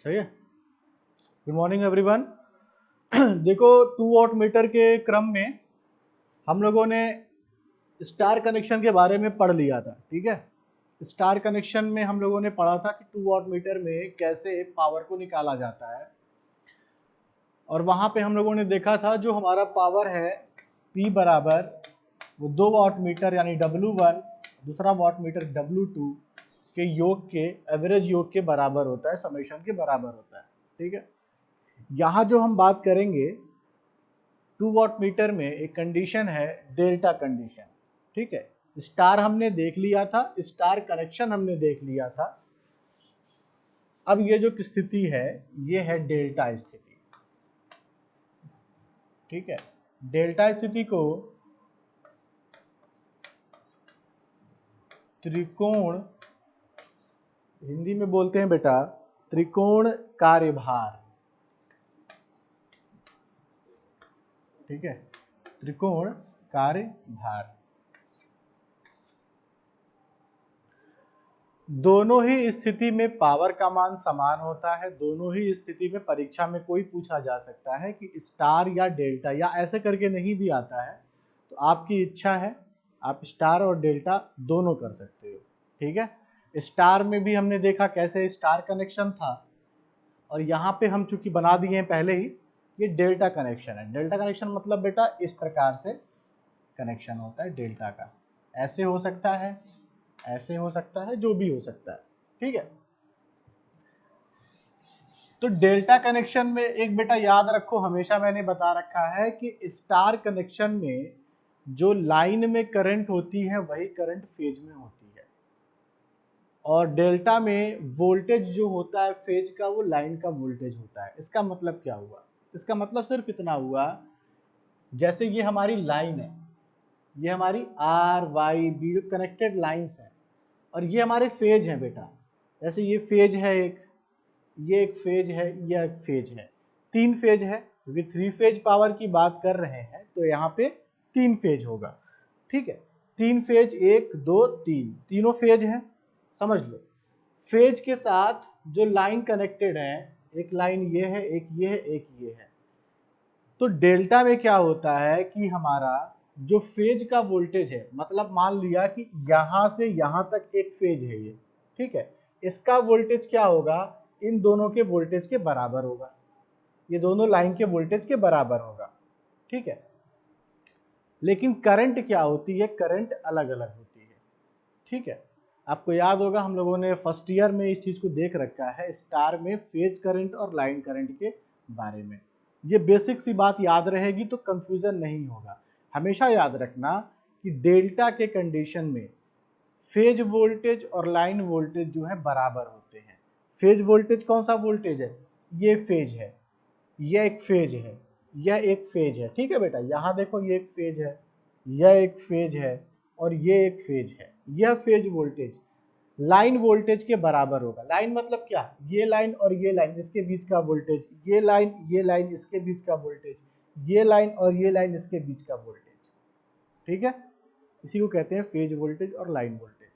सही है। Good morning everyone. देखो 2 वॉट मीटर के क्रम में हम लोगों ने स्टार कनेक्शन के बारे में पढ़ लिया था। ठीक है, स्टार कनेक्शन में हम लोगों ने पढ़ा था कि 2 वॉट मीटर में कैसे पावर को निकाला जाता है, और वहां पे हम लोगों ने देखा था जो हमारा पावर है P बराबर वो 2 वॉट मीटर यानी W1 दूसरा वॉट मीटर W2 के योग के एवरेज योग के बराबर होता है, समेशन के बराबर होता है। ठीक है, यहाँ जो हम बात करेंगे 2 वॉट मीटर में एक कंडीशन है डेल्टा कंडीशन। ठीक है, स्टार हमने देख लिया था, स्टार कनेक्शन हमने देख लिया था। अब ये जो स्थिति है ये है डेल्टा स्थिति। ठीक है, डेल्टा स्थिति को त्रिकोण हिंदी में बोलते हैं बेटा त्रिकोण कार्यभार। ठीक है, त्रिकोण कार्यभार। दोनों ही स्थिति में पावर का मान समान होता है। दोनों ही स्थिति में परीक्षा में कोई पूछा जा सकता है कि स्टार या डेल्टा या ऐसे करके नहीं भी आता है, तो आपकी इच्छा है आप स्टार और डेल्टा दोनों कर सकते हो। ठीक है, स्टार में भी हमने देखा कैसे स्टार कनेक्शन था, और यहाँ पे हम चूंकि बना दिए हैं पहले ही, ये डेल्टा कनेक्शन है। डेल्टा कनेक्शन मतलब बेटा इस प्रकार से कनेक्शन होता है डेल्टा का। ऐसे हो सकता है, ऐसे हो सकता है, जो भी हो सकता है। ठीक है, तो डेल्टा कनेक्शन में एक बेटा याद रखो, हमेशा मैंने बता रखा है कि स्टार कनेक्शन में जो लाइन में करंट होती है वही करंट फेज में होती है, और डेल्टा में वोल्टेज जो होता है फेज का वो लाइन का वोल्टेज होता है। इसका मतलब क्या हुआ? इसका मतलब सिर्फ इतना हुआ, जैसे ये हमारी लाइन है, ये हमारी R Y B connected lines है, और ये हमारे फेज हैं बेटा। जैसे ये फेज है एक, ये एक फेज है, ये एक फेज है, 3 फेज है, क्योंकि 3 फेज पावर की बात कर रहे हैं तो यहाँ पे 3 फेज होगा। ठीक है, 3 फेज 1 2 3 तीनों फेज हैं, समझ लो। फेज के साथ जो लाइन कनेक्टेड है, एक लाइन ये है, एक ये है, एक ये है। तो डेल्टा में क्या होता है कि हमारा जो फेज का वोल्टेज है, मतलब मान लिया कि यहां से यहां तक एक फेज है ये। ठीक है, इसका वोल्टेज क्या होगा? इन दोनों के वोल्टेज के बराबर होगा, ये दोनों लाइन के वोल्टेज के बराबर होगा। ठीक है, लेकिन करंट क्या होती है? करंट अलग अलग होती है। ठीक है, आपको याद होगा हम लोगों ने फर्स्ट ईयर में इस चीज को देख रखा है, स्टार में फेज करंट और लाइन करंट के बारे में। ये बेसिक सी बात याद रहेगी तो कंफ्यूजन नहीं होगा। हमेशा याद रखना कि डेल्टा के कंडीशन में फेज वोल्टेज और लाइन वोल्टेज जो है बराबर होते हैं। फेज वोल्टेज कौन सा वोल्टेज है? ये फेज है, यह एक फेज है, यह एक फेज है। ठीक है बेटा, यहां देखो ये एक फेज है, यह एक फेज है, और ये एक फेज है। यह फेज वोल्टेज लाइन वोल्टेज के बराबर होगा। लाइन मतलब क्या? ये लाइन और ये लाइन इसके बीच का वोल्टेज, ये लाइन इसके बीच का वोल्टेज, ये लाइन और ये लाइन इसके बीच का वोल्टेज। ठीक है, इसी को कहते हैं फेज वोल्टेज और लाइन वोल्टेज।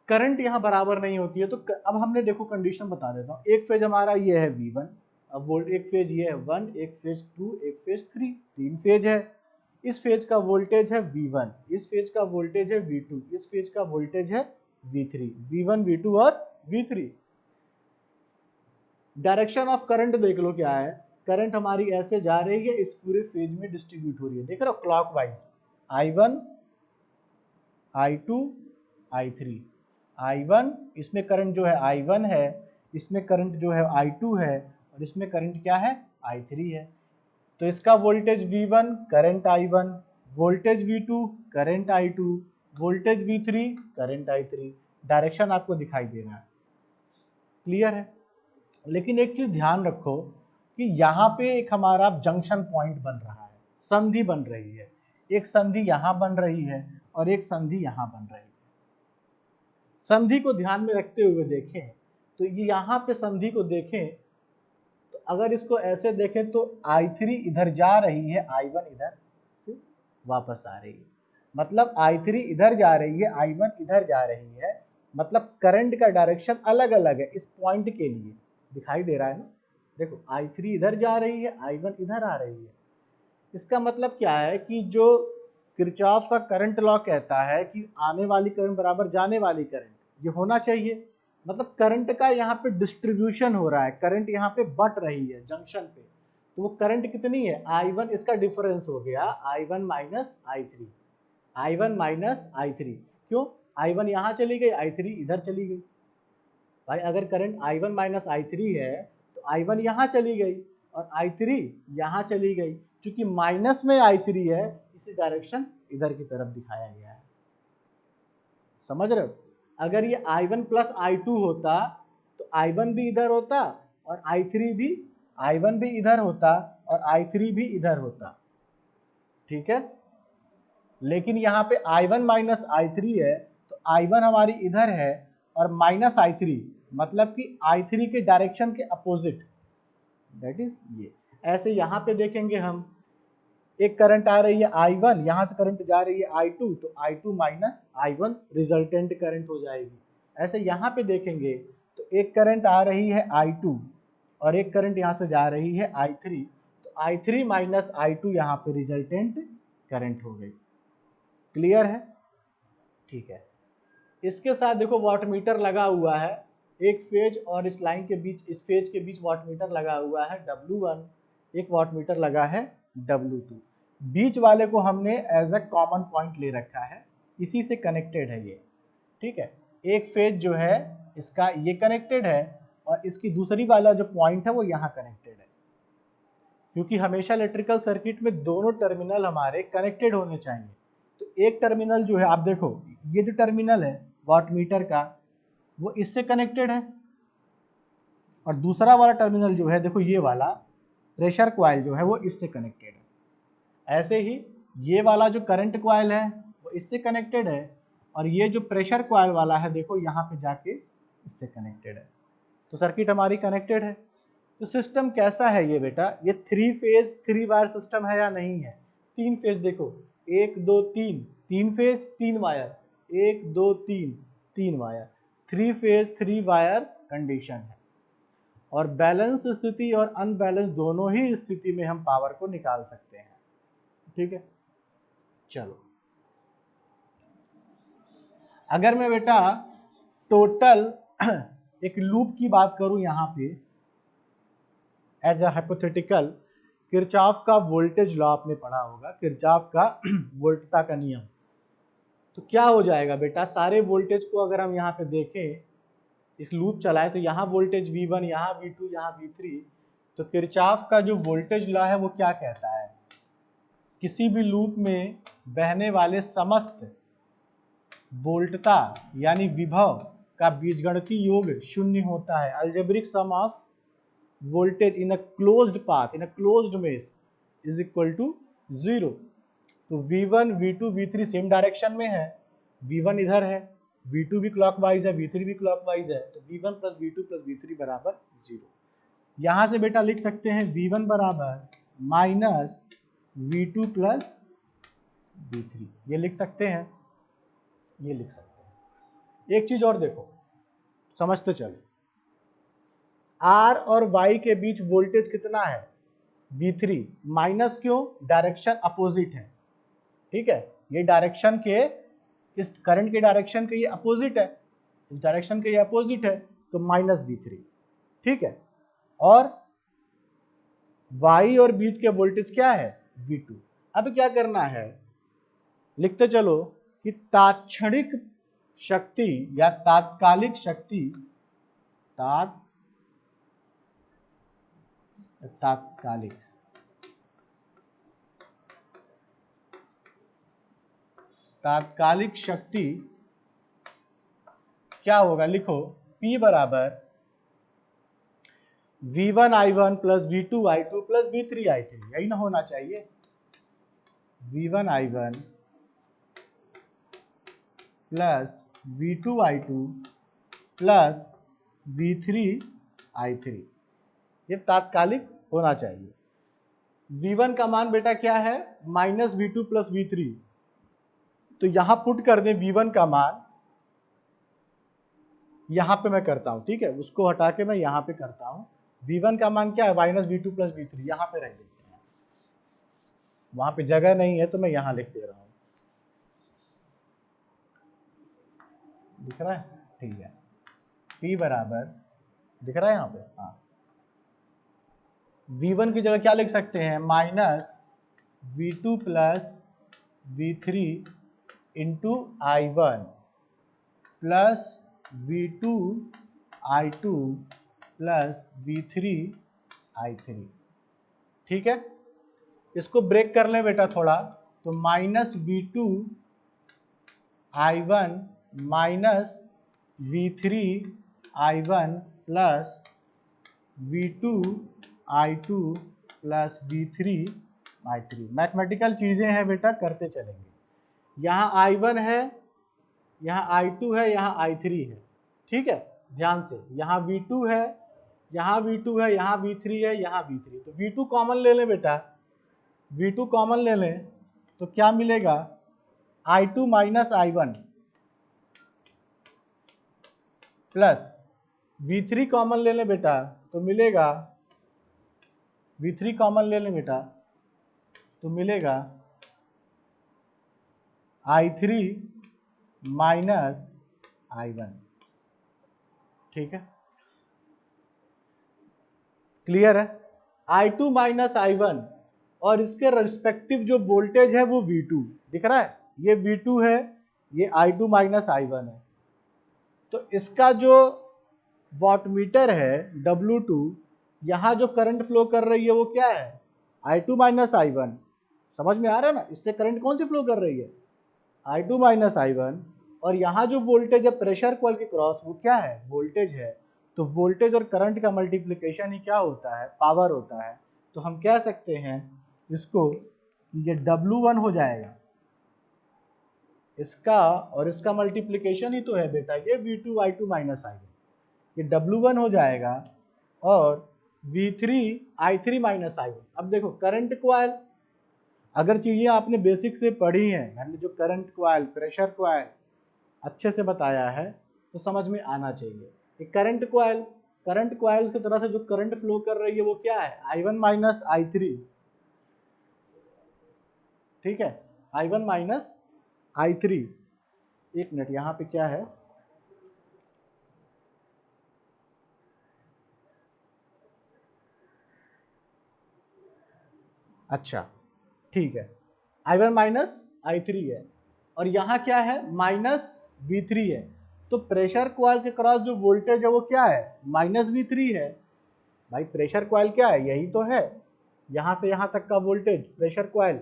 करंट यहां बराबर नहीं होती है, तो अब हमने देखो कंडीशन बता देता हूं। एक फेज हमारा ये है V1, अब वोल्ट एक फेज ये है 1, एक फेज 2, एक फेज 3, 3 फेज है। इस फेज का वोल्टेज है V1, इस फेज का वोल्टेज है V2, इस फेज का वोल्टेज है V3, V1 V2 और V3। डायरेक्शन ऑफ करंट देख लो क्या है? करंट हमारी ऐसे जा रही है, इस पूरे फेज में डिस्ट्रीब्यूट हो रही है, देख रहे हो clockwise. I1 I2 I3, I1 इसमें करंट जो है I1 है, इसमें करंट जो है I2 है, और इसमें करंट क्या है? I3 है। तो इसका voltage V1 current I1, voltage V2 current I2, voltage V3 current I3। Direction आपको दिखाई दे रहा है, क्लियर है? लेकिन एक चीज ध्यान रखो कि यहाँ पे एक हमारा जंक्शन पॉइंट बन रहा है, संधि बन रही है। एक संधि यहां बन रही है और एक संधि यहां बन रही है। संधि को ध्यान में रखते हुए देखें तो ये यहां पे संधि को देखें तो अगर इसको ऐसे देखें तो I3 इधर जा रही है, I1 इधर से वापस आ रही है। मतलब I3 इधर जा रही है, I1 इधर जा रही है, मतलब करंट का डायरेक्शन अलग अलग है इस पॉइंट के लिए, दिखाई दे रहा है ना। देखो I3 इधर जा रही है, I1 इधर आ रही है। इसका मतलब क्या है कि जो किरचॉफ का करंट लॉ कहता है कि आने वाली करंट बराबर जाने वाली करंट, ये होना चाहिए। मतलब करंट का यहाँ पे डिस्ट्रीब्यूशन हो रहा है, करंट यहाँ पे बट रही है जंक्शन पे, तो वो करंट कितनी है I1, इसका डिफरेंस हो गया I1 minus I3, I1 minus I3। क्यों? I1 यहाँ चली गई, I3 इधर चली गई। भाई अगर करंट I1 माइनस I3 है तो I1 यहाँ चली गई और I3 यहाँ चली गई। क्योंकि माइनस में I3 है, इसी डायरेक्शन इधर की तरफ दिखाया गया है। समझ रहे हो? अगर ये I1 प्लस I2 होता तो I1 भी इधर होता और I1 भी इधर होता और I3 भी इधर होता, ठीक है। लेकिन यहाँ पे I1 माइनस I3 है तो I1 हमारी इधर है और माइनस I3, मतलब कि I3 के डायरेक्शन के अपोजिट, दैट इज ये। ऐसे यहाँ पे देखेंगे हम, एक करंट आ रही है I1, यहाँ से करंट जा रही है I2, तो I2 minus I1 resultant current हो जाएगी। ऐसे यहाँ पे देखेंगे तो एक करंट आ रही है I2 और एक करंट यहाँ से जा रही है I3, तो I3 माइनस I2 यहाँ पे रिजल्टेंट करंट हो गई। क्लियर है? ठीक है। इसके साथ देखो वाटमीटर लगा हुआ है, एक फेज और इस लाइन के बीच, इस फेज के बीच वाटमीटर लगा हुआ है W1, एक वाटमीटर लगा है W2। बीच वाले को हमने एज अ कॉमन पॉइंट ले रखा है, इसी से कनेक्टेड है ये, ठीक है। एक फेज जो है इसका ये कनेक्टेड है और इसकी दूसरी वाला जो पॉइंट है वो यहाँ कनेक्टेड है, क्योंकि हमेशा इलेक्ट्रिकल सर्किट में दोनों टर्मिनल हमारे कनेक्टेड होने चाहिए। तो एक टर्मिनल जो है, आप देखो ये जो टर्मिनल है वाटमीटर का वो इससे कनेक्टेड है और दूसरा वाला टर्मिनल जो है देखो ये वाला प्रेशर कॉइल जो है वो इससे कनेक्टेड है। ऐसे ही ये वाला जो करंट कॉइल है वो इससे कनेक्टेड है और ये जो प्रेशर कॉइल वाला है देखो यहाँ पे जाके इससे कनेक्टेड है। तो सर्किट हमारी कनेक्टेड है। तो सिस्टम कैसा है ये बेटा? ये 3 फेज 3 वायर सिस्टम है या नहीं है? 3 फेज, देखो 1 2 3, 3 phase 3 wire, 1 2 3, 3 wire, 3 phase 3 wire condition है। और बैलेंस स्थिति और अनबैलेंस दोनों ही स्थिति में हम पावर को निकाल सकते हैं, ठीक है। चलो, अगर मैं बेटा टोटल एक लूप की बात करूं यहाँ पे एज अ हाइपोथेटिकल, किरचॉफ का वोल्टेज लॉ आपने पढ़ा होगा, किरचॉफ का वोल्टता का नियम। तो क्या हो जाएगा बेटा, सारे वोल्टेज को अगर हम यहाँ पे देखें, इस लूप चलाए तो यहाँ वोल्टेज V1, यहाँ V2, यहाँ V3, तो किरचॉफ का जो वोल्टेज लॉ है वो क्या कहता है? किसी भी लूप में बहने वाले समस्त वोल्टता यानी विभव का बीजगणितीय योग शून्य होता है। Algebraic sum of voltage in a closed path in a closed mesh is equal to 0। तो V1, V2, V3 same direction में है, V1 इधर है, V2 भी क्लॉकवाइज है, V3 भी क्लॉकवाइज है, तो V1 plus V2 plus V3 बराबर 0। यहां से बेटा लिख सकते हैं V1 बराबर माइनस V2 प्लस V3, ये लिख सकते हैं, ये लिख सकते हैं। एक चीज और देखो, समझते चलो, R और Y के बीच वोल्टेज कितना है? V3। माइनस क्यों? डायरेक्शन अपोजिट है, ठीक है। ये डायरेक्शन के, इस करंट के डायरेक्शन के ये अपोजिट है, इस डायरेक्शन के ये अपोजिट है, तो माइनस V3, ठीक है। और Y और बीच के वोल्टेज क्या है? V2। अब क्या करना है, लिखते चलो कि तात्क्षणिक शक्ति या तात्कालिक शक्ति, तात्कालिक शक्ति क्या होगा? लिखो P बराबर V1 I1 plus V2 I2 plus V3 I3, यही ना होना चाहिए। V1 I1 plus V2 I2 plus V3 I3, ये तात्कालिक होना चाहिए। V1 का मान बेटा क्या है? माइनस V2 प्लस V3, तो यहां पुट कर दें V1 का मान यहाँ पे मैं करता हूँ, ठीक है, उसको हटा के मैं यहाँ पे करता हूँ। V1 का मान क्या है, माइनस V2 प्लस V3, यहाँ पे रख देते हैं, वहां पे जगह नहीं है तो मैं यहाँ लिख दे रहा हूँ। दिख रहा है, ठीक है। P बराबर, दिख रहा है यहाँ पे, हाँ, V1 की जगह क्या लिख सकते हैं, minus V2 plus V3 into I1 plus V2 I2 plus V3 I3, ठीक है। इसको ब्रेक कर लें बेटा थोड़ा, तो minus V2 I1 minus V3 I1 plus V2 I2 plus V3 I3। Mathematical चीजें हैं बेटा, करते चलेंगे। यहाँ I1 है, यहाँ I2 है, यहाँ I3 है, ठीक है, ध्यान से। यहाँ V2 है, यहाँ V2 है, यहाँ V3 है, यहाँ V3, तो V2 कॉमन ले लें बेटा, V2 कॉमन ले लें तो क्या मिलेगा, I2 minus I1 plus V3 common ले लें बेटा तो मिलेगा, V3 कॉमन ले लें बेटा तो मिलेगा I3 माइनस I1, ठीक है, क्लियर है। I2 माइनस I1 और इसके रिस्पेक्टिव जो वोल्टेज है वो V2, दिख रहा है, ये V2 है, ये I2 माइनस I1 है। तो इसका जो वाटमीटर है W2, यहां जो करंट फ्लो कर रही है वो क्या है, I2 माइनस I1, समझ में आ रहा है ना, इससे करंट कौन सी फ्लो कर रही है, I2 माइनस I1, और यहाँ जो वोल्टेज है प्रेशर कॉइल के क्रॉस, वो क्या है, वोल्टेज है। तो वोल्टेज और करंट का मल्टीप्लिकेशन ही क्या होता है, पावर होता है। तो हम कह सकते हैं इसको, ये W1 हो जाएगा, इसका और इसका मल्टीप्लिकेशन ही तो है बेटा ये V2 I2 माइनस I1, ये W1 हो जाएगा, और V3 I3 माइनस I1। अब देखो करंट कॉइल, अगर चीजें आपने बेसिक से पढ़ी हैं, यानी जो करंट कॉइल, प्रेशर कॉइल अच्छे से बताया है, तो समझ में आना चाहिए कि करंट कॉइल की तरह से जो करंट फ्लो कर रही है वो क्या है, I1 माइनस I3, ठीक है, I1 माइनस I3। एक मिनट, यहाँ पे क्या है, अच्छा ठीक है, I1 माइनस I3 है, और यहाँ क्या है, माइनस V3 है। तो प्रेशर कॉइल के क्रॉस जो वोल्टेज है वो क्या है, माइनस V3 है। भाई प्रेशर कॉइल क्या है, यही तो है, यहाँ से यहाँ तक का वोल्टेज प्रेशर कॉइल,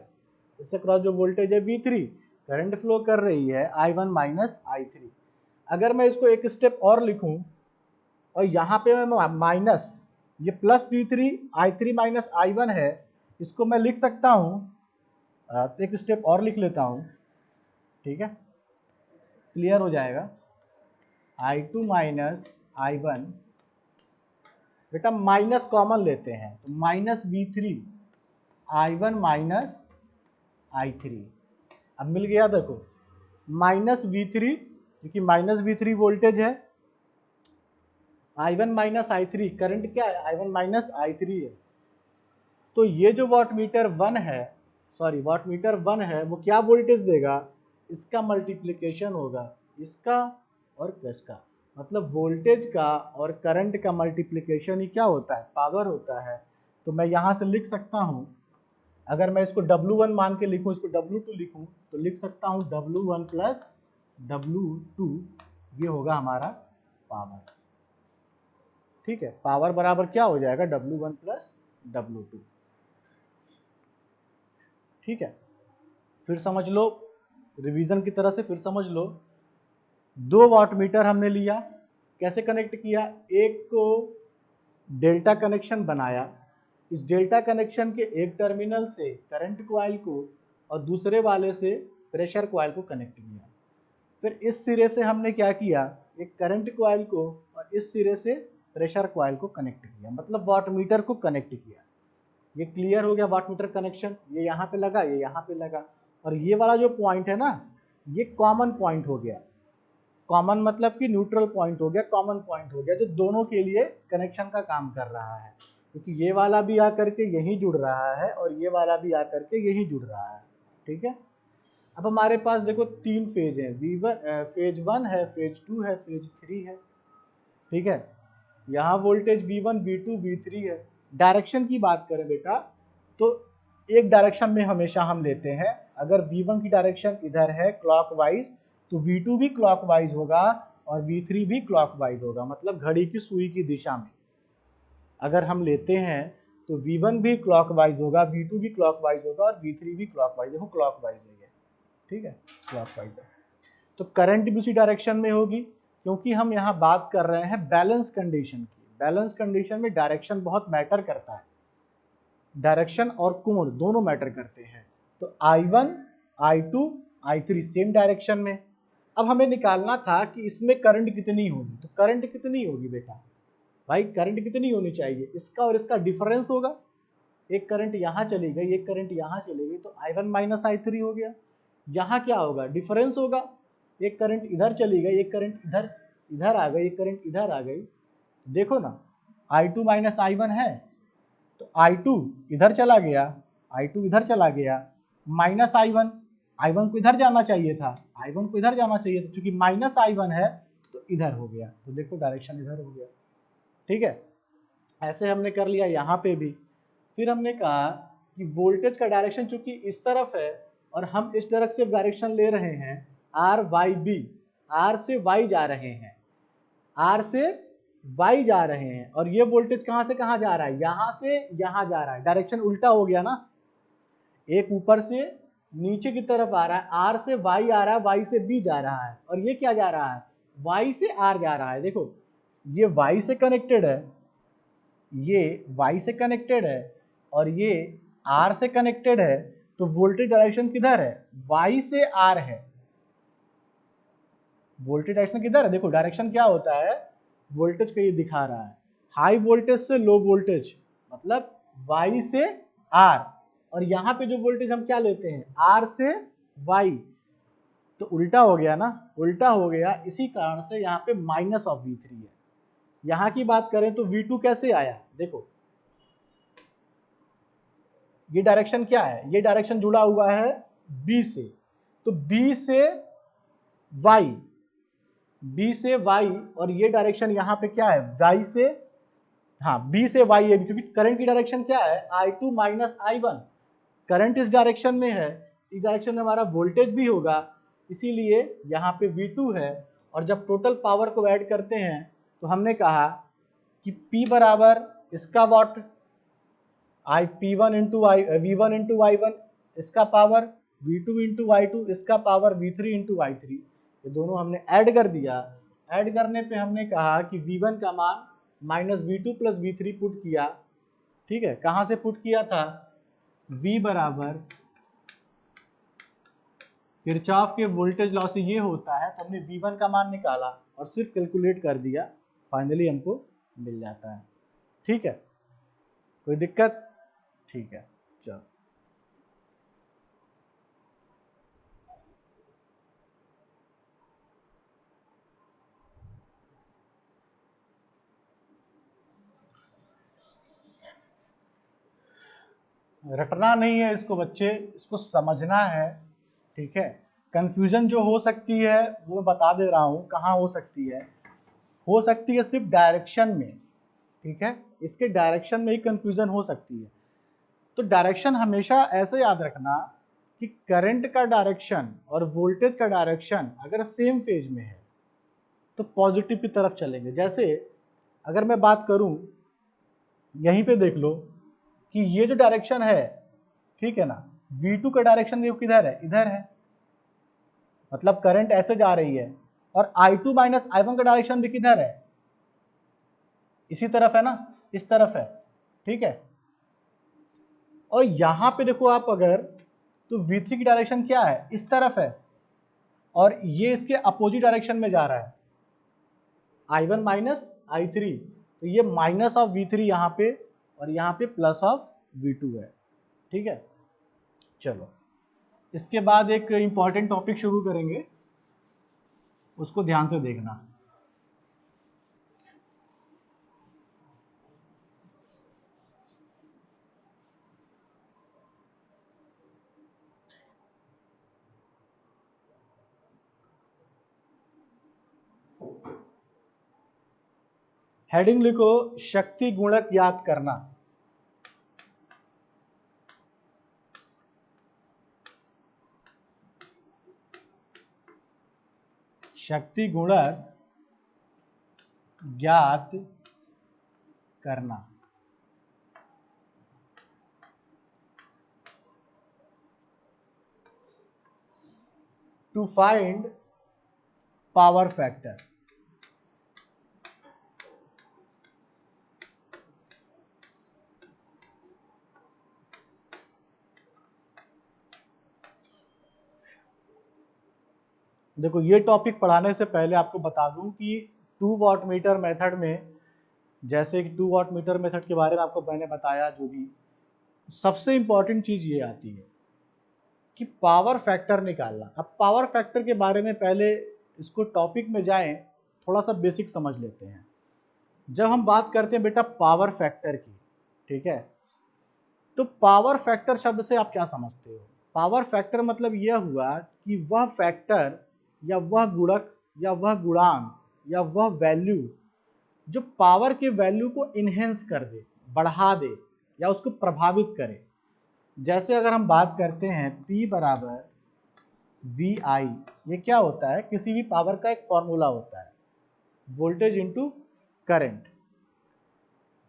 इससे क्रॉस जो वोल्टेज है V3, करंट फ्लो कर रही है I1 माइनस I3। अगर मैं इसको एक स्टेप और लिखूं, और यहाँ पे मैं माइनस, ये plus V3 I3 minus I1 है, इसको मैं लिख सकता हूँ, तो एक स्टेप और लिख लेता हूँ, ठीक है, क्लियर हो जाएगा। I2 माइनस I1, बेटा माइनस कॉमन लेते हैं तो minus V3 I1 minus I3, अब मिल गया, देखो माइनस V3, क्योंकि माइनस V3 वोल्टेज है, I1 माइनस I3 करंट क्या है, I1 माइनस I3 है। तो ये जो वाटमीटर 1 है, सॉरी वाटमीटर 1 है, वो क्या वोल्टेज देगा, इसका मल्टीप्लिकेशन होगा इसका और प्लस का, मतलब वोल्टेज का और करंट का मल्टीप्लिकेशन ही क्या होता है, पावर होता है। तो मैं यहाँ से लिख सकता हूँ, अगर मैं इसको W1 मान के लिखूँ, इसको W2 लिखूँ, तो लिख सकता हूँ W1 प्लस W2, ये होगा हमारा पावर, ठीक है, पावर बराबर क्या हो जाएगा, W1 प्लस W2, ठीक है। फिर समझ लो, रिवीजन की तरह से फिर समझ लो, दो वाटमीटर हमने लिया, कैसे कनेक्ट किया, एक को डेल्टा कनेक्शन बनाया, इस डेल्टा कनेक्शन के एक टर्मिनल से करंट कॉइल को और दूसरे वाले से प्रेशर कॉइल को कनेक्ट किया। फिर इस सिरे से हमने क्या किया, एक करंट कॉइल को और इस सिरे से प्रेशर कॉइल को कनेक्ट किया, मतलब वाटमीटर को कनेक्ट किया। ये क्लियर हो गया वाटमीटर कनेक्शन, ये यहाँ पे लगा, ये यहाँ पे लगा, और ये वाला जो पॉइंट है ना, ये कॉमन पॉइंट हो गया, कॉमन मतलब कि न्यूट्रल पॉइंट हो गया, कॉमन पॉइंट हो गया, जो दोनों के लिए कनेक्शन का काम कर रहा है, क्योंकि ये वाला भी आकर के यही जुड़ रहा है और ये वाला भी आकर के यही जुड़ रहा है। ठीक है, अब हमारे पास देखो तीन फेज है, फेज 1 है, फेज 2 है, फेज 3 है। ठीक है, यहाँ वोल्टेज V1 V2 V3 है। डायरेक्शन की बात करें बेटा तो एक डायरेक्शन में हमेशा हम लेते हैं, अगर V1 की डायरेक्शन इधर है क्लॉकवाइज तो V2 भी क्लॉकवाइज होगा और V3 भी क्लॉकवाइज होगा, मतलब घड़ी की सुई की दिशा में अगर हम लेते हैं तो V1 भी क्लॉकवाइज होगा, V2 भी क्लॉकवाइज होगा और V3 भी क्लॉकवाइज, देखो क्लॉकवाइज है। ठीक है, क्लॉकवाइज है, तो करंट भी उसी डायरेक्शन में होगी, क्योंकि हम यहाँ बात कर रहे हैं बैलेंस कंडीशन की। बैलेंस कंडीशन में डायरेक्शन बहुत मैटर करता है, डायरेक्शन और कोण दोनों मैटर करते हैं। तो I1 I2 I3 same direction में। अब हमें निकालना था कि इसमें करंट कितनी होगी, तो करंट कितनी होगी बेटा, भाई करंट कितनी होनी चाहिए, इसका और इसका डिफरेंस होगा, एक करंट यहाँ चली गई, एक करंट यहाँ चली गई, तो I1 माइनस I3 हो गया। यहाँ क्या होगा, डिफरेंस होगा, एक करंट इधर चली गई, एक करंट इधर इधर आ गई, एक करंट इधर आ गई, देखो ना I2 माइनस I1 है, तो I2 इधर चला गया, I2 इधर चला गया, माइनस I1 को इधर जाना चाहिए था, I1 को इधर जाना चाहिए था, क्योंकि माइनस I1 है तो इधर हो गया, तो देखो डायरेक्शन इधर हो गया। ठीक है, ऐसे हमने कर लिया यहाँ पे भी। फिर हमने कहा कि वोल्टेज का डायरेक्शन चूंकि इस तरफ है और हम इस तरफ से डायरेक्शन ले रहे हैं आर वाई बी, आर से वाई जा रहे हैं, आर से वाई जा रहे हैं, और ये वोल्टेज कहां से कहां जा रहा है, यहां से यहां जा रहा है, डायरेक्शन उल्टा हो गया ना, एक ऊपर से नीचे की तरफ आ रहा है, आर से वाई आ रहा है, वाई से बी जा रहा है, और ये क्या जा रहा है, वाई से आर जा रहा है। देखो ये वाई से कनेक्टेड है, ये वाई से कनेक्टेड है और ये आर से कनेक्टेड है, तो वोल्टेज डायरेक्शन किधर है, वाई से आर है, वोल्टेज डायरेक्शन किधर है, देखो डायरेक्शन क्या होता है, वोल्टेज का ये दिखा रहा है, हाई वोल्टेज से लो वोल्टेज, मतलब वाई से आर, और यहाँ पे जो वोल्टेज हम क्या लेते हैं, आर से वाई, तो उल्टा हो गया ना, उल्टा हो गया, इसी कारण से यहाँ पे माइनस ऑफ V3 है। यहाँ की बात करें तो V2 कैसे आया, देखो ये डायरेक्शन क्या है, ये डायरेक्शन जुड़ा हुआ है B से, तो B से Y, B से Y, और ये डायरेक्शन यहाँ पे क्या है, Y से, हाँ B से Y है, क्योंकि करंट की डायरेक्शन क्या है, I2 माइनस I1, करंट इस डायरेक्शन में है, इस डायरेक्शन में हमारा वोल्टेज भी होगा, इसीलिए यहाँ पे V2 है, और जब टोटल पावर को ऐड करते हैं तो हमने कहा कि P बराबर इसका what, P1 into V1 into I1 इसका पावर, V2 इंटू I2 इसका पावर, V3 इंटू I3, ये दोनों हमने ऐड कर दिया। ऐड करने पे हमने कहा कि V1 का मान minus V2 plus V3 put किया। ठीक है, कहां से पुट किया था, V बराबर किरचॉफ के वोल्टेज लॉ से ये होता है, तो हमने V1 का मान निकाला और सिर्फ कैलकुलेट कर दिया, फाइनली हमको मिल जाता है। ठीक है, कोई दिक्कत, ठीक है, चलो रटना नहीं है इसको बच्चे, इसको समझना है। ठीक है, कंफ्यूजन जो हो सकती है वो मैं बता दे रहा हूँ कहाँ हो सकती है सिर्फ डायरेक्शन में। ठीक है, इसके डायरेक्शन में ही कंफ्यूजन हो सकती है, तो डायरेक्शन हमेशा ऐसे याद रखना कि करंट का डायरेक्शन और वोल्टेज का डायरेक्शन अगर सेम फेज में है तो पॉजिटिव की तरफ चलेंगे। जैसे अगर मैं बात करूं, यहीं पे देख लो कि ये जो डायरेक्शन है, ठीक है ना, V2 का डायरेक्शन देखो किधर है, इधर है, मतलब करंट ऐसे जा रही है, और I2 माइनस I1 का डायरेक्शन भी किधर है, इसी तरफ है ना, इस तरफ है। ठीक है, और यहां पे देखो आप अगर, तो V3 की डायरेक्शन क्या है, इस तरफ है, और ये इसके अपोजिट डायरेक्शन में जा रहा है, I1 माइनस I3, तो ये माइनस ऑफ V3 यहाँ पे, और यहाँ पे प्लस ऑफ V2 है। ठीक है, चलो इसके बाद एक इंपॉर्टेंट टॉपिक शुरू करेंगे, उसको ध्यान से देखना। हेडिंग लिखो, शक्ति गुणक याद करना। शक्ति गुणक ज्ञात करना। To find power factor. देखो, ये टॉपिक पढ़ाने से पहले आपको बता दूं कि 2 वाट मीटर मेथड में, जैसे कि 2 वाट मीटर मेथड के बारे में आपको मैंने बताया, जो भी सबसे इंपॉर्टेंट चीज ये आती है कि पावर फैक्टर निकालना। अब पावर फैक्टर के बारे में पहले इसको टॉपिक में जाएं, थोड़ा सा बेसिक समझ लेते हैं। जब हम बात करते हैं बेटा पावर फैक्टर की, ठीक है, तो पावर फैक्टर शब्द से आप क्या समझते हो? पावर फैक्टर मतलब यह हुआ कि वह फैक्टर या वह गुणक या वह गुणांक या वह वैल्यू जो पावर के वैल्यू को इनहेंस कर दे, बढ़ा दे या उसको प्रभावित करे। जैसे अगर हम बात करते हैं P बराबर VI, ये क्या होता है? किसी भी पावर का एक फॉर्मूला होता है, वोल्टेज इंटू करंट।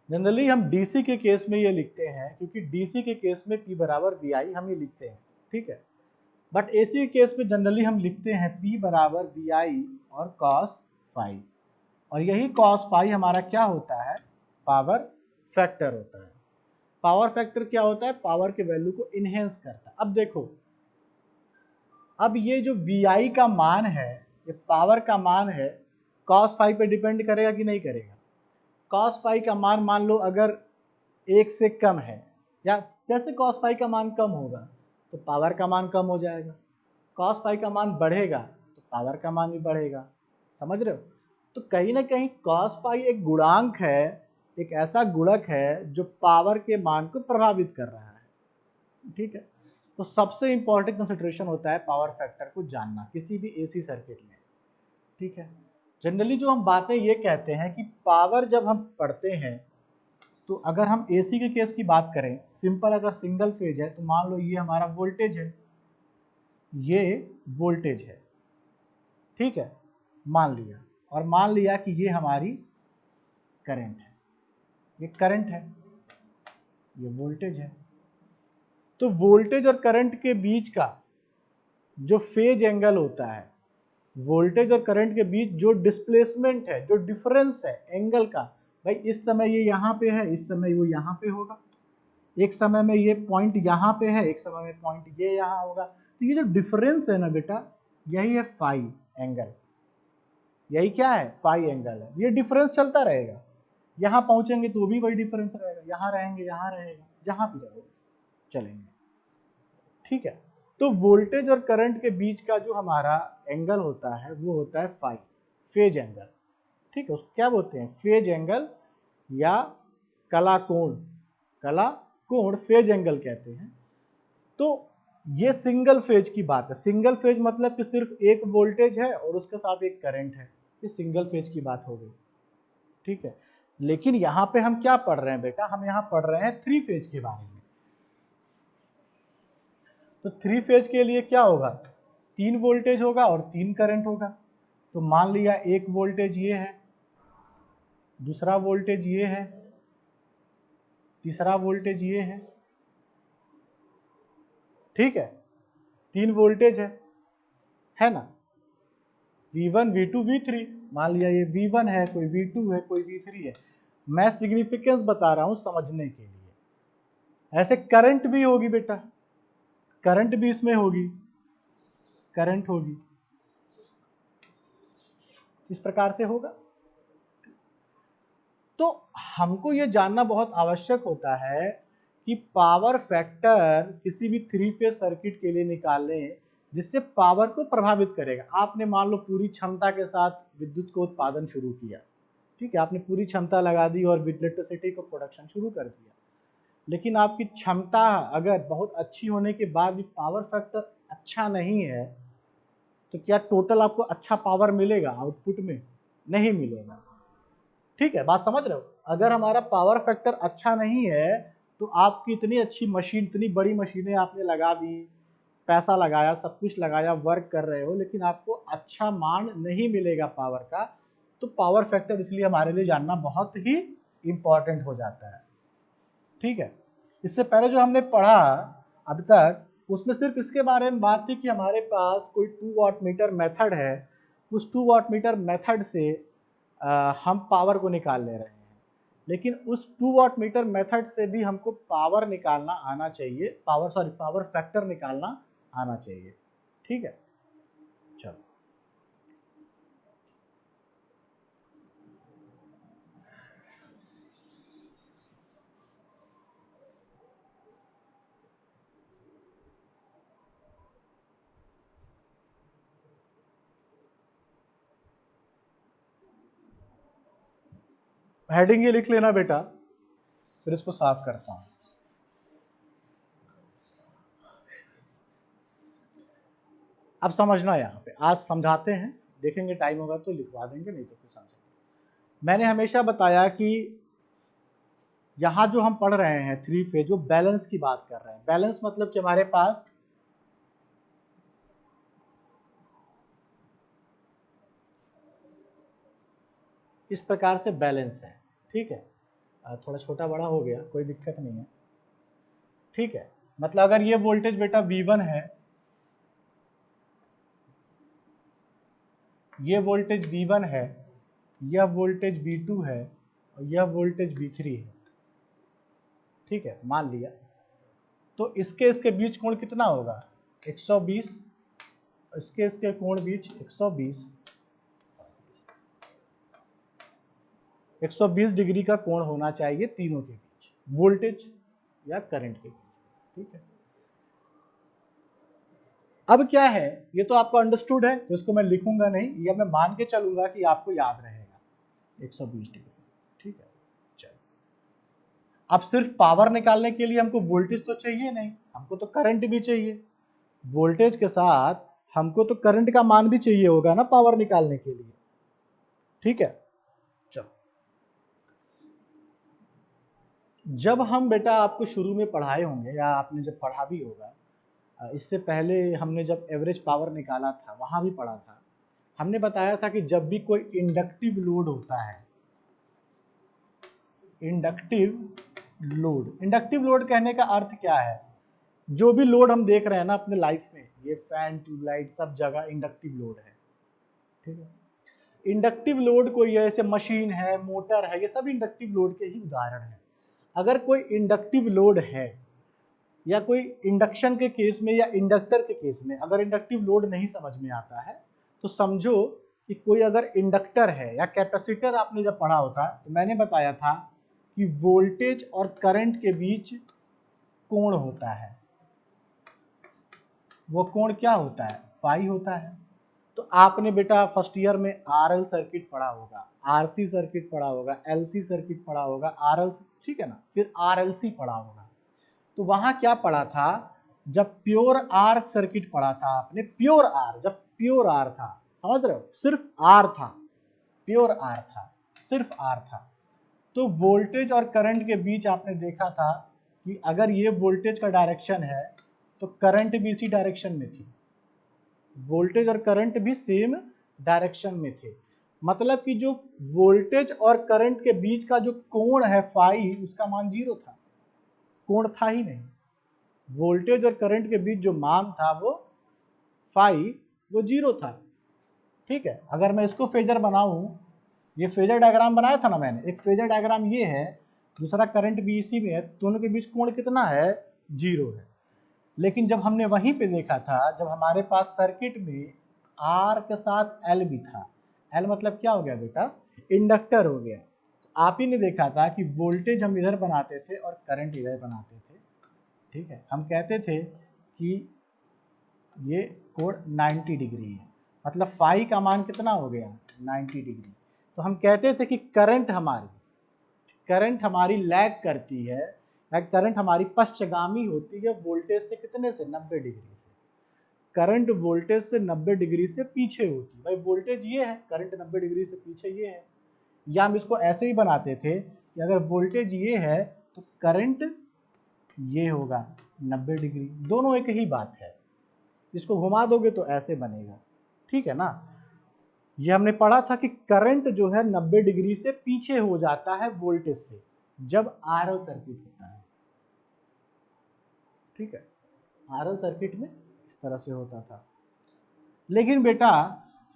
जनरली हम डीसी के केस में ये लिखते हैं, क्योंकि डीसी के केस में P बराबर VI हम ये लिखते हैं, ठीक है। बट एसी के केस में जनरली हम लिखते हैं P बराबर VI और cos फाई, और यही cos फाई हमारा क्या होता है? पावर फैक्टर होता है। पावर फैक्टर क्या होता है? पावर के वैल्यू को इनहेंस करता है। अब देखो, अब ये जो VI का मान है, ये पावर का मान है, cos फाई पे डिपेंड करेगा कि नहीं करेगा? cos फाई का मान लो अगर 1 से कम है, या जैसे cos फाई का मान कम होगा तो पावर का मान कम हो जाएगा, cos फाई का मान बढ़ेगा तो पावर का मान भी बढ़ेगा। समझ रहे हो? तो कहीं ना कहीं cos फाई एक गुणांक है, एक ऐसा गुणक है जो पावर के मान को प्रभावित कर रहा है, ठीक है। तो सबसे इंपॉर्टेंट कंसिडरेशन होता है पावर फैक्टर को जानना किसी भी एसी सर्किट में, ठीक है। जनरली जो हम बातें ये कहते हैं कि पावर जब हम पढ़ते हैं, तो अगर हम एसी के केस की बात करें, सिंपल अगर सिंगल फेज है तो मान लो ये हमारा वोल्टेज है, ये वोल्टेज है, ठीक है, मान लिया, और मान लिया कि ये हमारी करंट है, ये करंट है, ये वोल्टेज है। तो वोल्टेज और करंट के बीच का जो फेज एंगल होता है, वोल्टेज और करंट के बीच जो डिस्प्लेसमेंट है, जो डिफरेंस है एंगल का, भाई इस समय ये यहाँ पे है, इस समय वो यहाँ पे होगा, एक समय में ये पॉइंट यहाँ पे है, एक समय में पॉइंट ये यहाँ होगा। तो ये जो डिफरेंस है ना बेटा, यही है फाई एंगल। यही क्या है? फाई एंगल है। ये डिफरेंस चलता रहेगा, यहाँ पहुंचेंगे तो भी वही डिफरेंस रहेगा, यहाँ रहेंगे, यहाँ रहेगा, जहां भी रहेगा चलेंगे, ठीक है। तो वोल्टेज और करंट के बीच का जो हमारा एंगल होता है वो होता है फाई, फेज एंगल, ठीक है। उसको क्या बोलते हैं? फेज एंगल या कला कोण, कला कोण फेज एंगल कहते हैं। तो ये सिंगल फेज की बात है। सिंगल फेज मतलब कि सिर्फ एक वोल्टेज है और उसके साथ एक करंट है, ये सिंगल फेज की बात हो गई, ठीक है। लेकिन यहां पे हम क्या पढ़ रहे हैं बेटा? हम यहां पढ़ रहे हैं 3 फेज के बारे में। तो 3 फेज के लिए क्या होगा? 3 वोल्टेज होगा और 3 करंट होगा। तो मान लिया एक वोल्टेज ये है, दूसरा वोल्टेज ये है, तीसरा वोल्टेज ये है, ठीक है। 3 वोल्टेज है ना, V1 V2 V3। मान लिया ये V1 है, कोई V2 है, कोई V3 है। मैं सिग्निफिकेंस बता रहा हूं समझने के लिए। ऐसे करंट भी होगी बेटा, करंट भी इसमें होगी, करंट होगी, इस प्रकार से होगा। तो हमको ये जानना बहुत आवश्यक होता है कि पावर फैक्टर किसी भी 3 फेज सर्किट के लिए निकालने जिससे पावर को प्रभावित करेगा। आपने मान लो पूरी क्षमता के साथ विद्युत को उत्पादन शुरू किया, ठीक है, आपने पूरी क्षमता लगा दी और इलेक्ट्रिसिटी को प्रोडक्शन शुरू कर दिया, लेकिन आपकी क्षमता अगर बहुत अच्छी होने के बाद भी पावर फैक्टर अच्छा नहीं है, तो क्या टोटल आपको अच्छा पावर मिलेगा आउटपुट में? नहीं मिलेगा। ठीक है, बात समझ रहे हो? अगर हमारा पावर फैक्टर अच्छा नहीं है तो आपकी इतनी अच्छी मशीन, इतनी बड़ी मशीनें आपने लगा दी, पैसा लगाया, सब कुछ लगाया, वर्क कर रहे हो, लेकिन आपको अच्छा मान नहीं मिलेगा पावर का, तो पावर फैक्टर इसलिए हमारे लिए जानना बहुत ही इंपॉर्टेंट हो जाता है। ठीक है, इससे पहले जो हमने पढ़ा अब तक, उसमें सिर्फ इसके बारे में बात थी कि हमारे पास कोई 2 वाट मीटर मेथड है, उस 2 वाट मीटर मेथड से हम पावर को निकाल ले रहे हैं, लेकिन उस 2 वाट मीटर मेथड से भी हमको पावर निकालना आना चाहिए, पावर फैक्टर निकालना आना चाहिए। ठीक है, चलो हेडिंग ये लिख लेना बेटा, फिर इसको साफ करता हूं। अब समझना, यहाँ पे आज समझाते हैं, देखेंगे टाइम होगा तो लिखवा देंगे, नहीं तो फिर समझेंगे। मैंने हमेशा बताया कि यहाँ जो हम पढ़ रहे हैं 3 फेज, जो बैलेंस की बात कर रहे हैं। बैलेंस मतलब कि हमारे पास इस प्रकार से बैलेंस है। ठीक है, थोड़ा छोटा बड़ा हो गया, कोई दिक्कत नहीं है। ठीक है, मतलब अगर ये वोल्टेज बेटा V1 है, ये वोल्टेज V1 है, यह वोल्टेज V2 है और यह वोल्टेज V3 है। ठीक है, मान लिया, तो इसके बीच कोण कितना होगा? 120, इसके कोण बीच 120, 120 डिग्री का कोण होना चाहिए तीनों के बीच, वोल्टेज या करंट के बीच। ठीक है, अब क्या है, ये तो आपको अंडरस्टूड है, तो इसको मैं लिखूंगा नहीं, या मैं मान के चलूंगा कि आपको याद रहेगा 120 डिग्री। ठीक है, चलो, अब सिर्फ पावर निकालने के लिए हमको वोल्टेज तो चाहिए नहीं, हमको तो करंट भी चाहिए। वोल्टेज के साथ हमको तो करंट का मान भी चाहिए होगा ना पावर निकालने के लिए। ठीक है, चलो, जब हम बेटा आपको शुरू में पढ़ाए होंगे या आपने जब पढ़ा भी होगा, इससे पहले हमने जब एवरेज पावर निकाला था वहां भी पढ़ा था, हमने बताया था कि जब भी कोई इंडक्टिव लोड होता है, इंडक्टिव लोड कहने का अर्थ क्या है? जो भी लोड हम देख रहे हैं ना अपने लाइफ में, ये फैन, ट्यूबलाइट, सब जगह इंडक्टिव लोड है। ठीक है, इंडक्टिव लोड कोई ऐसे मशीन है, मोटर है, ये सब इंडक्टिव लोड के ही उदाहरण है। अगर कोई इंडक्टिव लोड है, या कोई इंडक्शन के केस में या इंडक्टर के केस में अगर इंडक्टिव लोड नहीं समझ में आता है, तो समझो कि कोई अगर इंडक्टर है या कैपेसिटर, आपने जब पढ़ा होता तो मैंने बताया था कि वोल्टेज और करंट के बीच कोण होता है, वो कोण क्या होता है? पाई होता है। तो आपने बेटा फर्स्ट ईयर में आरएल सर्किट पढ़ा होगा, आरसी सर्किट पढ़ा होगा, एलसी सर्किट पढ़ा होगा, आरएल, ठीक है ना, फिर आरएलसी पढ़ा होगा। तो वहां क्या पढ़ा था? जब प्योर आर सर्किट पढ़ा था आपने, प्योर आर, जब प्योर आर था, समझ रहे हो, सिर्फ आर था, प्योर आर था, सिर्फ आर था, तो वोल्टेज और करंट के बीच आपने देखा था कि अगर ये वोल्टेज का डायरेक्शन है तो करंट भी इसी डायरेक्शन में थी, वोल्टेज और करंट भी सेम डायरेक्शन में थे। मतलब कि जो वोल्टेज और करंट के बीच का जो कोण है फाई, उसका मान 0 था, कोण था ही नहीं। वोल्टेज और करंट के बीच जो मान था वो फाई, वो 0 था। ठीक है, अगर मैं इसको फेजर बनाऊं, ये फेजर डायग्राम बनाया था ना मैंने, एक फेजर डायग्राम ये है, दूसरा करंट भी इसी में है, दोनों के बीच कोण कितना है? 0 है। लेकिन जब हमने वहीं पे देखा था, जब हमारे पास सर्किट में आर के साथ एल भी था, एल मतलब क्या हो गया बेटा? इंडक्टर हो गया। आप ही ने देखा था कि वोल्टेज हम इधर बनाते थे और करंट इधर बनाते थे। ठीक है, हम कहते थे कि ये कोण 90 डिग्री है, मतलब फाई का मान कितना हो गया 90 डिग्री। तो हम कहते थे कि करंट हमारी लैग करती है, या करंट हमारी पश्चगामी होती है वोल्टेज से कितने से 90 डिग्री से। करंट वोल्टेज से 90 डिग्री से पीछे होती है। भाई वोल्टेज ये है, करंट 90 डिग्री से पीछे ये है। या हम इसको ऐसे ही बनाते थे कि अगर वोल्टेज ये है तो करंट ये होगा 90 डिग्री, दोनों एक ही बात है। इसको घुमा दोगे तो ऐसे बनेगा, ठीक है ना। ये हमने पढ़ा था कि करंट जो है 90 डिग्री से पीछे हो जाता है वोल्टेज से जब आरएल सर्किट होता है, ठीक है। आरएल सर्किट में इस तरह से होता था। लेकिन बेटा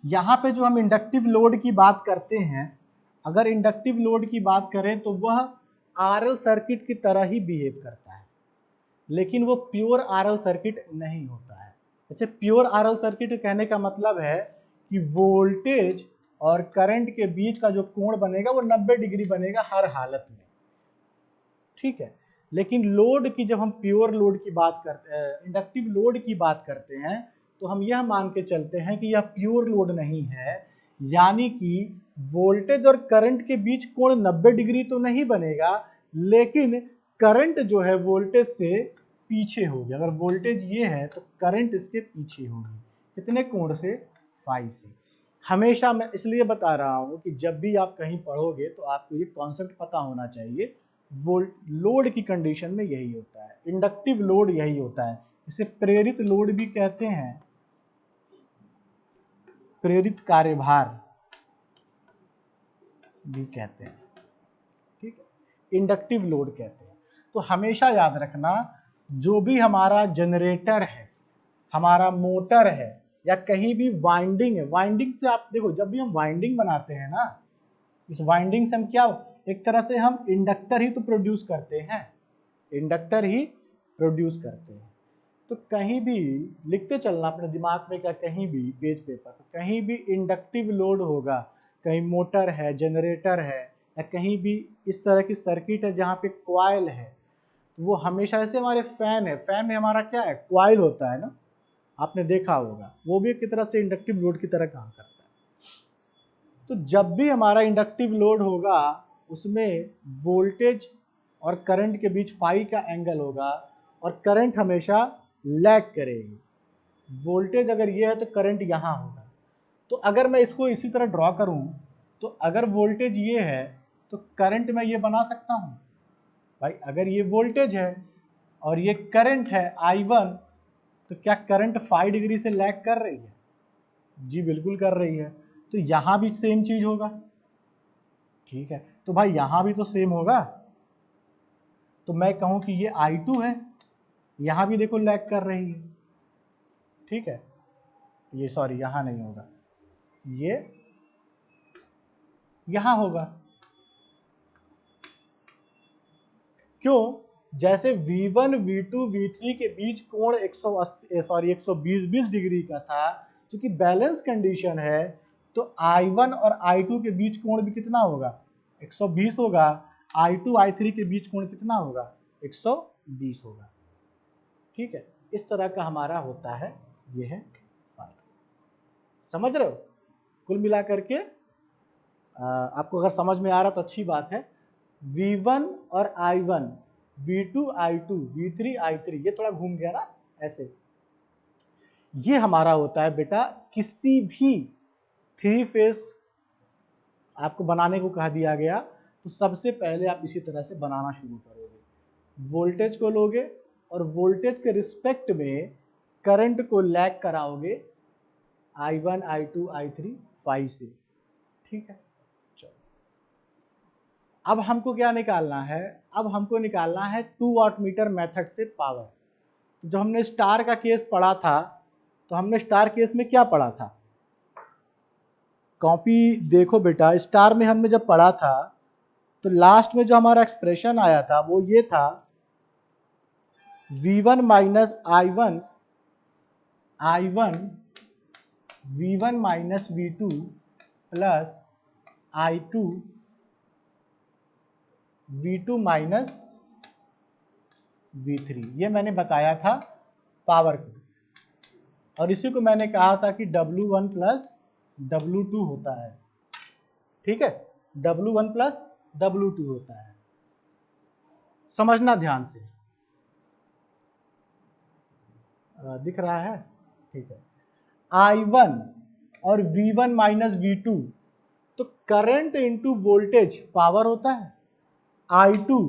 यहाँ पे जो हम इंडक्टिव लोड की बात करते हैं, अगर इंडक्टिव लोड की बात करें तो वह आरएल सर्किट की तरह ही बिहेव करता है, लेकिन वो प्योर आरएल सर्किट नहीं होता है। जैसे प्योर आरएल सर्किट कहने का मतलब है कि वोल्टेज और करंट के बीच का जो कोण बनेगा वो 90 डिग्री बनेगा हर हालत में, ठीक है। लेकिन लोड की जब हम प्योर लोड की बात करते हैं, इंडक्टिव लोड की बात करते हैं, तो हम यह मान के चलते हैं कि यह प्योर लोड नहीं है, यानी कि वोल्टेज और करंट के बीच कोण 90 डिग्री तो नहीं बनेगा, लेकिन करंट जो है वोल्टेज से पीछे होगी। अगर वोल्टेज ये है तो करंट इसके पीछे होगी, कितने कोण से, फाई से। हमेशा मैं इसलिए बता रहा हूं कि जब भी आप कहीं पढ़ोगे तो आपको ये कॉन्सेप्ट पता होना चाहिए। वोल्ट लोड की कंडीशन में यही होता है, इंडक्टिव लोड यही होता है, इसे प्रेरित लोड भी कहते हैं, प्रेरित कार्यभार भी कहते हैं, ठीक है, इंडक्टिव लोड कहते हैं। तो हमेशा याद रखना, जो भी हमारा जनरेटर है, हमारा मोटर है, या कहीं भी वाइंडिंग है, वाइंडिंग से आप देखो, जब भी हम वाइंडिंग बनाते हैं ना, इस वाइंडिंग से हम क्या, एक तरह से हम इंडक्टर ही तो प्रोड्यूस करते हैं, इंडक्टर ही प्रोड्यूस करते हैं। तो कहीं भी लिखते चलना अपने दिमाग में, क्या कहीं भी पेज पेपर पर कहीं भी इंडक्टिव लोड होगा, कहीं मोटर है, जनरेटर है, या कहीं भी इस तरह की सर्किट है जहाँ पे क्वाइल है, तो वो हमेशा, ऐसे हमारे फैन है, फैन में हमारा क्या है, क्वाइल होता है ना, आपने देखा होगा, वो भी एक तरह से इंडक्टिव लोड की तरह काम करता है। तो जब भी हमारा इंडक्टिव लोड होगा उसमें वोल्टेज और करंट के बीच फाई का एंगल होगा, और करंट हमेशा लैग करेगी। वोल्टेज अगर ये है तो करंट यहाँ होगा। तो अगर मैं इसको इसी तरह ड्रॉ करूं, तो अगर वोल्टेज ये है तो करंट मैं ये बना सकता हूं। भाई अगर ये वोल्टेज है और ये करंट है I1, तो क्या करंट 5 डिग्री से लैग कर रही है? जी बिल्कुल कर रही है। तो यहां भी सेम चीज होगा, ठीक है। तो भाई यहां भी तो सेम होगा, तो मैं कहूं कि ये I2 है, यहां भी देखो लैग कर रही है, ठीक है। ये सॉरी यहां नहीं होगा, ये यहां होगा। क्यों? जैसे V1 V2 V3 के बीच कोण 120 डिग्री का था, क्योंकि बैलेंस कंडीशन है, तो I1 और I2 के बीच कोण भी कितना होगा, 120 होगा। I2 I3 के बीच कोण कितना होगा, 120 होगा, ठीक है। इस तरह का हमारा होता है, ये है फाई। समझ रहे हो? कुल मिलाकर के आपको अगर समझ में आ रहा तो अच्छी बात है। V1 और I1, V2 I2, V3 I3, ये थोड़ा घूम गया ना ऐसे। ये हमारा होता है बेटा, किसी भी 3 फेज आपको बनाने को कहा दिया गया तो सबसे पहले आप इसी तरह से बनाना शुरू करोगे। वोल्टेज को लोगे और वोल्टेज के रिस्पेक्ट में करंट को लैग कराओगे I1 I2 I3 फाई से, ठीक है। अब हमको क्या निकालना है, अब हमको निकालना है 2 वाट मीटर मेथड से पावर। तो जब हमने स्टार का केस पढ़ा था, तो हमने स्टार केस में क्या पढ़ा था, कॉपी देखो बेटा, स्टार में हमने जब पढ़ा था तो लास्ट में जो हमारा एक्सप्रेशन आया था वो ये था, V1 minus I1 V1 minus V2 plus I2 V2 minus V3। ये मैंने बताया था पावर को, और इसी को मैंने कहा था कि W1 प्लस W2 होता है, ठीक है, W1 प्लस W2 होता है, समझना ध्यान से। दिख रहा है, ठीक है। I1 और V1 माइनस V2, तो करंट इंटू वोल्टेज पावर होता है। I2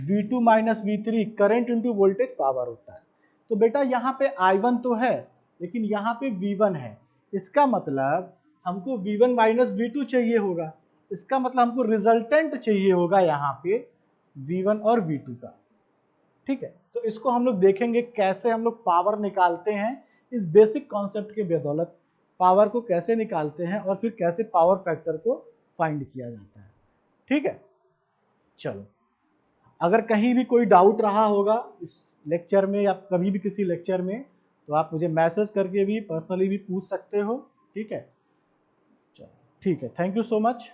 V2 minus V3 current into voltage power होता है। तो बेटा यहाँ पे I1 तो है, लेकिन यहाँ पे V1 है, इसका मतलब हमको V1 माइनस V2 चाहिए होगा, इसका मतलब हमको रिजल्टेंट चाहिए होगा यहाँ पे V1 और V2 का, ठीक है। तो इसको हम लोग देखेंगे कैसे हम लोग पावर निकालते हैं, इस बेसिक कॉन्सेप्ट के बदौलत पावर को कैसे निकालते हैं और फिर कैसे पावर फैक्टर को फाइंड किया जाता है, ठीक है। चलो, अगर कहीं भी कोई डाउट रहा होगा इस लेक्चर में या कभी भी किसी लेक्चर में, तो आप मुझे मैसेज करके भी पर्सनली भी पूछ सकते हो, ठीक है। चलो ठीक है, थैंक यू सो मच।